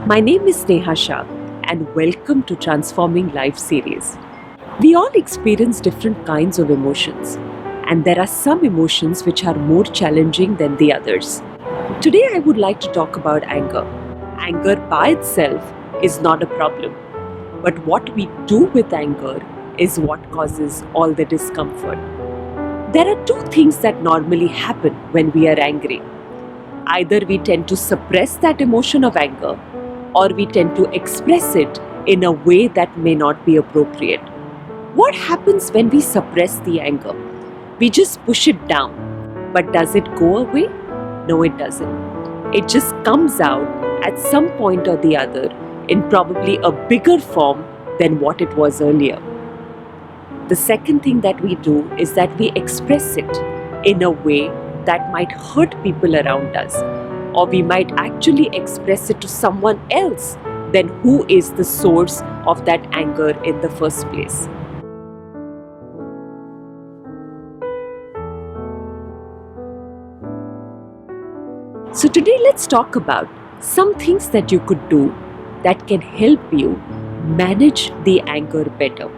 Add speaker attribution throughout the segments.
Speaker 1: My name is Neha Shah and welcome to Transforming Life series. We all experience different kinds of emotions, and there are some emotions which are more challenging than the others. Today, I would like to talk about anger. Anger by itself is not a problem, but what we do with anger is what causes all the discomfort. There are two things that normally happen when we are angry. Either we tend to suppress that emotion of anger, or we tend to express it in a way that may not be appropriate. What happens when we suppress the anger? We just push it down. But does it go away? No, it doesn't. It just comes out at some point or the other in probably a bigger form than what it was earlier. The second thing that we do is that we express it in a way that might hurt people around us, or we might actually express it to someone else than who is the source of that anger in the first place. So today let's talk about some things that you could do that can help you manage the anger better.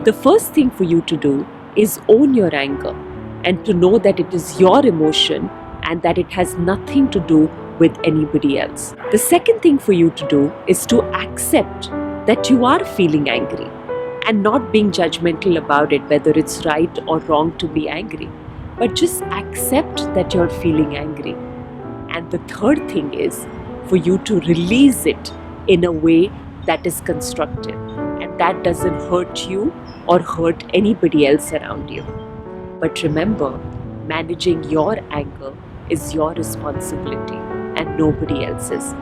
Speaker 1: The first thing for you to do is own your anger and to know that it is your emotion and that it has nothing to do with anybody else. The second thing for you to do is to accept that you are feeling angry and not being judgmental about it, whether it's right or wrong to be angry, but just accept that you're feeling angry. And the third thing is for you to release it in a way that is constructive and that doesn't hurt you or hurt anybody else around you. But remember, managing your anger is your responsibility and nobody else's.